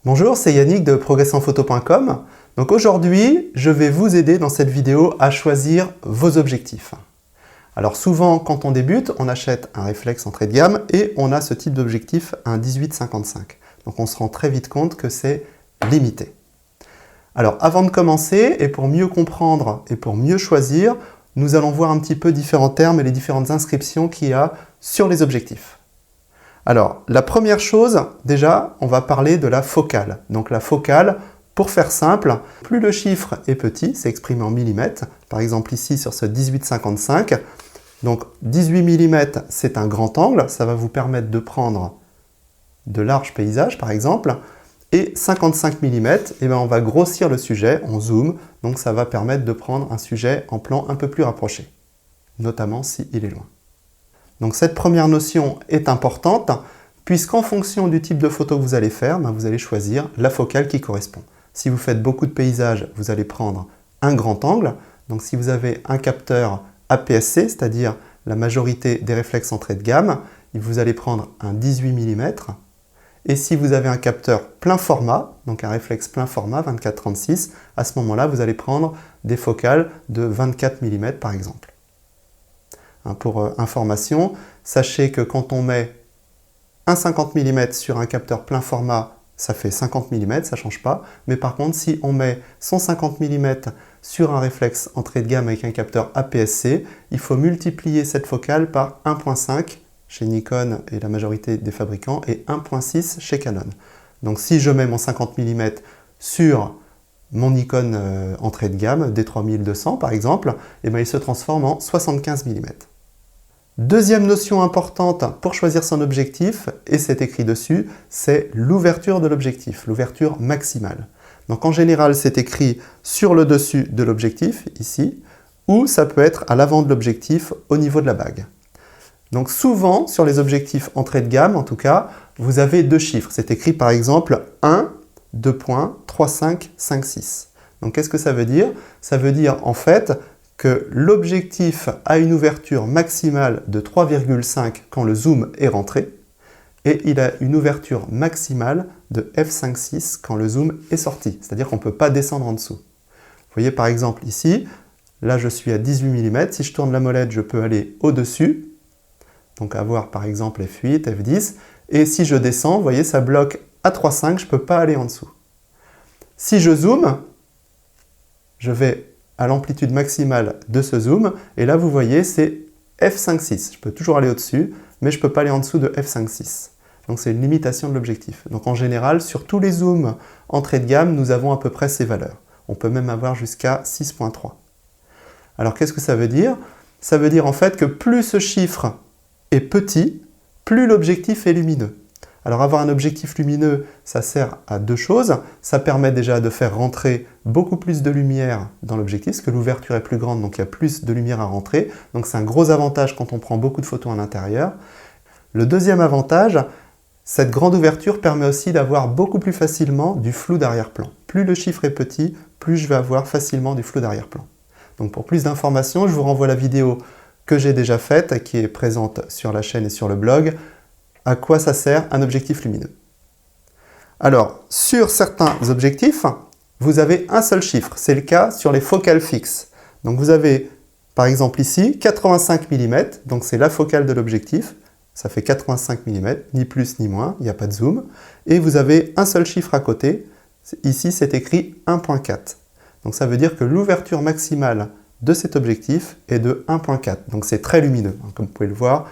Bonjour, c'est Yannick de progressenphoto.com. Donc aujourd'hui, je vais vous aider dans cette vidéo à choisir vos objectifs. Alors souvent, quand on débute, on achète un réflexe entrée de gamme et on a ce type d'objectif, un 18-55. Donc on se rend très vite compte que c'est limité. Alors avant de commencer, et pour mieux comprendre et pour mieux choisir, nous allons voir un petit peu différents termes et les différentes inscriptions qu'il y a sur les objectifs. Alors, la première chose, déjà, on va parler de la focale. Donc la focale, pour faire simple, plus le chiffre est petit, c'est exprimé en millimètres, par exemple ici sur ce 18-55, donc 18 mm c'est un grand angle, ça va vous permettre de prendre de larges paysages par exemple, et 55 mm, eh bien, on va grossir le sujet, on zoom, donc ça va permettre de prendre un sujet en plan un peu plus rapproché, notamment s'il est loin. Donc cette première notion est importante, puisqu'en fonction du type de photo que vous allez faire, vous allez choisir la focale qui correspond. Si vous faites beaucoup de paysages, vous allez prendre un grand angle. Donc si vous avez un capteur APS-C, c'est-à-dire la majorité des réflexes entrée de gamme, vous allez prendre un 18 mm. Et si vous avez un capteur plein format, donc un réflexe plein format, 24-36, à ce moment-là, vous allez prendre des focales de 24 mm par exemple. Pour information, sachez que quand on met un 50 mm sur un capteur plein format, ça fait 50 mm, ça ne change pas. Mais par contre, si on met 150 mm sur un réflexe entrée de gamme avec un capteur APS-C, il faut multiplier cette focale par 1.5 chez Nikon et la majorité des fabricants et 1.6 chez Canon. Donc si je mets mon 50 mm sur mon Nikon entrée de gamme, D3200 par exemple, et il se transforme en 75 mm. Deuxième notion importante pour choisir son objectif, et c'est écrit dessus, c'est l'ouverture de l'objectif, l'ouverture maximale. Donc en général, c'est écrit sur le dessus de l'objectif, ici, ou ça peut être à l'avant de l'objectif, au niveau de la bague. Donc souvent, sur les objectifs entrée de gamme, en tout cas, vous avez deux chiffres. C'est écrit par exemple 1, 2.3556. Donc qu'est-ce que ça veut dire? Ça veut dire en fait que l'objectif a une ouverture maximale de 3,5 quand le zoom est rentré et il a une ouverture maximale de f5.6 quand le zoom est sorti. C'est-à-dire qu'on ne peut pas descendre en dessous. Vous voyez par exemple ici, là je suis à 18 mm. Si je tourne la molette, je peux aller au-dessus. Donc avoir par exemple f8, f10. Et si je descends, vous voyez, ça bloque à 3,5, je ne peux pas aller en dessous. Si je zoome, je vais à l'amplitude maximale de ce zoom, et là vous voyez c'est f5.6. Je peux toujours aller au-dessus, mais je ne peux pas aller en dessous de f5.6. Donc c'est une limitation de l'objectif. Donc en général, sur tous les zooms entrée de gamme, nous avons à peu près ces valeurs. On peut même avoir jusqu'à 6.3. Alors qu'est-ce que ça veut dire? Ça veut dire en fait que plus ce chiffre est petit, plus l'objectif est lumineux. Alors avoir un objectif lumineux, ça sert à deux choses. Ça permet déjà de faire rentrer beaucoup plus de lumière dans l'objectif, parce que l'ouverture est plus grande, donc il y a plus de lumière à rentrer. Donc c'est un gros avantage quand on prend beaucoup de photos à l'intérieur. Le deuxième avantage, cette grande ouverture permet aussi d'avoir beaucoup plus facilement du flou d'arrière-plan. Plus le chiffre est petit, plus je vais avoir facilement du flou d'arrière-plan. Donc pour plus d'informations, je vous renvoie à la vidéo que j'ai déjà faite, qui est présente sur la chaîne et sur le blog. À quoi ça sert un objectif lumineux? Alors, sur certains objectifs, vous avez un seul chiffre. C'est le cas sur les focales fixes. Donc vous avez, par exemple ici, 85 mm. Donc c'est la focale de l'objectif. Ça fait 85 mm, ni plus ni moins, il n'y a pas de zoom. Et vous avez un seul chiffre à côté. Ici, c'est écrit 1.4. Donc ça veut dire que l'ouverture maximale de cet objectif est de 1.4. Donc c'est très lumineux, comme vous pouvez le voir.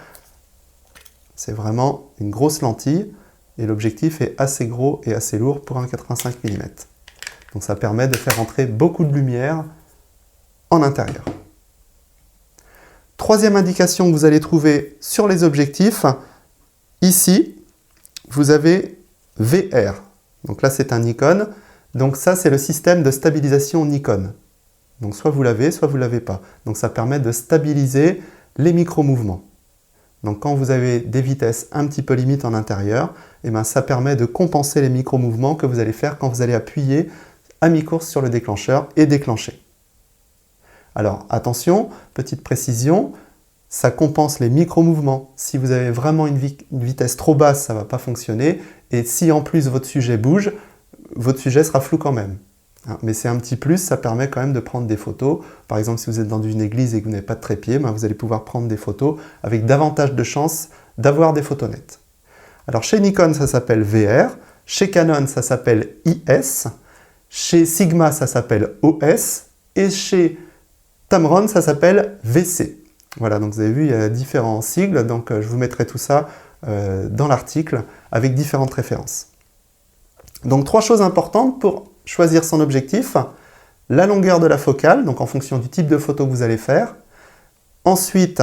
C'est vraiment une grosse lentille et l'objectif est assez gros et assez lourd pour un 85 mm. Donc ça permet de faire entrer beaucoup de lumière en intérieur. Troisième indication que vous allez trouver sur les objectifs, ici, vous avez VR. Donc là, c'est un Nikon. Donc ça, c'est le système de stabilisation Nikon. Donc soit vous l'avez, soit vous ne l'avez pas. Donc ça permet de stabiliser les micro-mouvements. Donc quand vous avez des vitesses un petit peu limites en intérieur, ça permet de compenser les micro-mouvements que vous allez faire quand vous allez appuyer à mi-course sur le déclencheur et déclencher. Alors attention, petite précision, ça compense les micro-mouvements. Si vous avez vraiment une vitesse trop basse, ça ne va pas fonctionner. Et si en plus votre sujet bouge, votre sujet sera flou quand même. Mais c'est un petit plus, ça permet quand même de prendre des photos. Par exemple, si vous êtes dans une église et que vous n'avez pas de trépied, vous allez pouvoir prendre des photos avec davantage de chances d'avoir des photos nettes. Alors chez Nikon, ça s'appelle VR, chez Canon, ça s'appelle IS, chez Sigma, ça s'appelle OS, et chez Tamron, ça s'appelle VC. Voilà, donc vous avez vu, il y a différents sigles, donc je vous mettrai tout ça dans l'article avec différentes références. Donc 3 choses importantes pour choisir son objectif: la longueur de la focale, donc en fonction du type de photo que vous allez faire. Ensuite,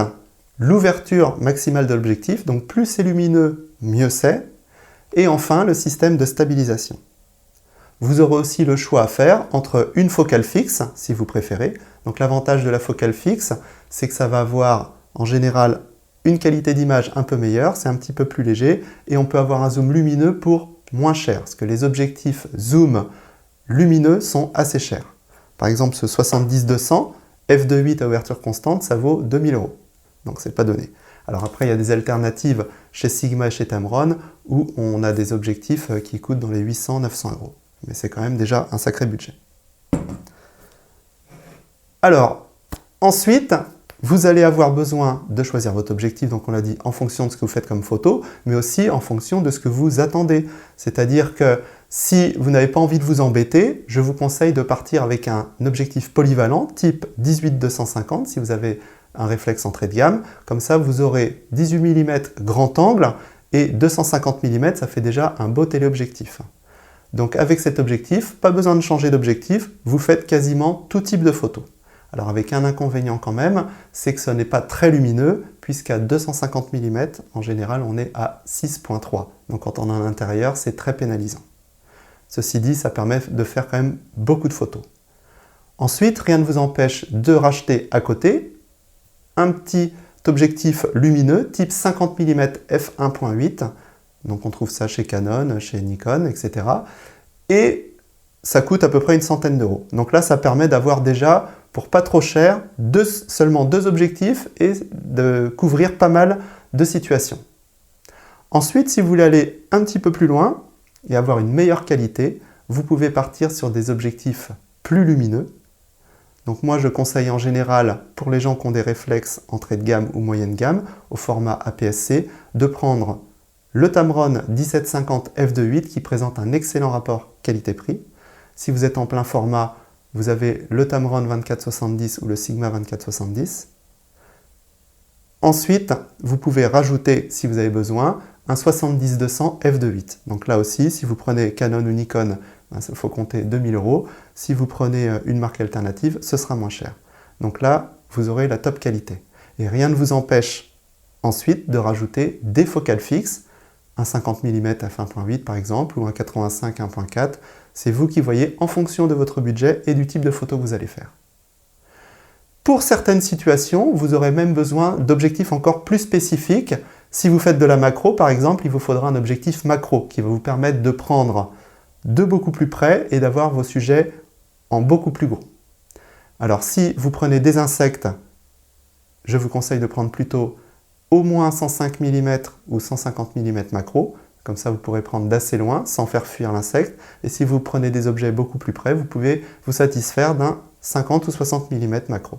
l'ouverture maximale de l'objectif, donc plus c'est lumineux, mieux c'est. Et enfin, le système de stabilisation. Vous aurez aussi le choix à faire entre une focale fixe, si vous préférez. Donc l'avantage de la focale fixe, c'est que ça va avoir en général une qualité d'image un peu meilleure, c'est un petit peu plus léger, et on peut avoir un zoom lumineux pour moins cher, parce que les objectifs zoom lumineux sont assez chers. Par exemple, ce 70-200, f2.8 à ouverture constante, ça vaut 2000 €. Donc c'est pas donné. Alors après, il y a des alternatives chez Sigma et chez Tamron, où on a des objectifs qui coûtent dans les 800-900 €. Mais c'est quand même déjà un sacré budget. Alors, ensuite, vous allez avoir besoin de choisir votre objectif, donc on l'a dit, en fonction de ce que vous faites comme photo, mais aussi en fonction de ce que vous attendez. C'est-à-dire que si vous n'avez pas envie de vous embêter, je vous conseille de partir avec un objectif polyvalent, type 18-250, si vous avez un réflexe entrée de gamme. Comme ça, vous aurez 18 mm grand angle et 250 mm, ça fait déjà un beau téléobjectif. Donc avec cet objectif, pas besoin de changer d'objectif, vous faites quasiment tout type de photo. Alors avec un inconvénient quand même, c'est que ce n'est pas très lumineux, puisqu'à 250 mm, en général, on est à 6.3. Donc quand on est à l'intérieur, c'est très pénalisant. Ceci dit, ça permet de faire quand même beaucoup de photos. Ensuite, rien ne vous empêche de racheter à côté un petit objectif lumineux type 50 mm f1.8. Donc on trouve ça chez Canon, chez Nikon, etc. Et ça coûte à peu près une centaine d'euros. Donc là, ça permet d'avoir déjà, pour pas trop cher, seulement 2 objectifs et de couvrir pas mal de situations. Ensuite, si vous voulez aller un petit peu plus loin et avoir une meilleure qualité, vous pouvez partir sur des objectifs plus lumineux. Donc moi, je conseille en général, pour les gens qui ont des réflexes entrée de gamme ou moyenne gamme, au format APS-C, de prendre le Tamron 1750 f2.8 qui présente un excellent rapport qualité-prix. Si vous êtes en plein format, vous avez le Tamron 2470 ou le Sigma 2470. Ensuite, vous pouvez rajouter, si vous avez besoin, un 70-200 f2.8. Donc là aussi, si vous prenez Canon ou Nikon, il faut compter 2000 €. Si vous prenez une marque alternative, ce sera moins cher. Donc là, vous aurez la top qualité. Et rien ne vous empêche ensuite de rajouter des focales fixes, un 50 mm f1.8 par exemple, ou un 85 1.4. C'est vous qui voyez en fonction de votre budget et du type de photo que vous allez faire. Pour certaines situations, vous aurez même besoin d'objectifs encore plus spécifiques. Si vous faites de la macro, par exemple, il vous faudra un objectif macro qui va vous permettre de prendre de beaucoup plus près et d'avoir vos sujets en beaucoup plus gros. Alors si vous prenez des insectes, je vous conseille de prendre plutôt au moins 105 mm ou 150 mm macro. Comme ça, vous pourrez prendre d'assez loin sans faire fuir l'insecte. Et si vous prenez des objets beaucoup plus près, vous pouvez vous satisfaire d'un 50 ou 60 mm macro.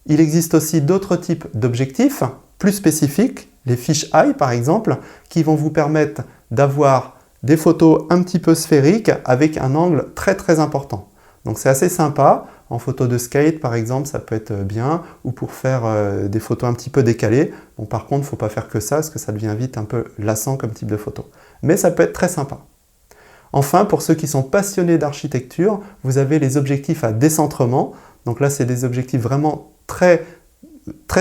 Il existe aussi d'autres types d'objectifs plus spécifiques, les fisheye par exemple, qui vont vous permettre d'avoir des photos un petit peu sphériques avec un angle très très important. Donc c'est assez sympa. En photo de skate, par exemple, ça peut être bien, ou pour faire des photos un petit peu décalées. Bon, par contre, il ne faut pas faire que ça, parce que ça devient vite un peu lassant comme type de photo. Mais ça peut être très sympa. Enfin, pour ceux qui sont passionnés d'architecture, vous avez les objectifs à décentrement. Donc là, c'est des objectifs vraiment très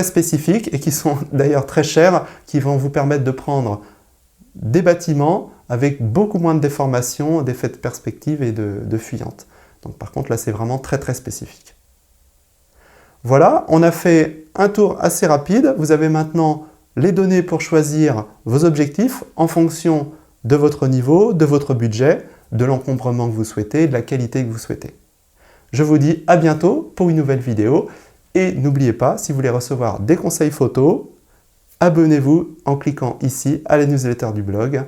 spécifiques et qui sont d'ailleurs très chers, qui vont vous permettre de prendre des bâtiments avec beaucoup moins de déformation, d'effets de perspective et de fuyante. Donc par contre, là, c'est vraiment très très spécifique. Voilà, on a fait un tour assez rapide. Vous avez maintenant les données pour choisir vos objectifs en fonction de votre niveau, de votre budget, de l'encombrement que vous souhaitez, de la qualité que vous souhaitez. Je vous dis à bientôt pour une nouvelle vidéo. Et n'oubliez pas, si vous voulez recevoir des conseils photos, abonnez-vous en cliquant ici à la newsletter du blog.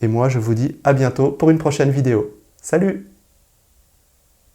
Et moi, je vous dis à bientôt pour une prochaine vidéo. Salut!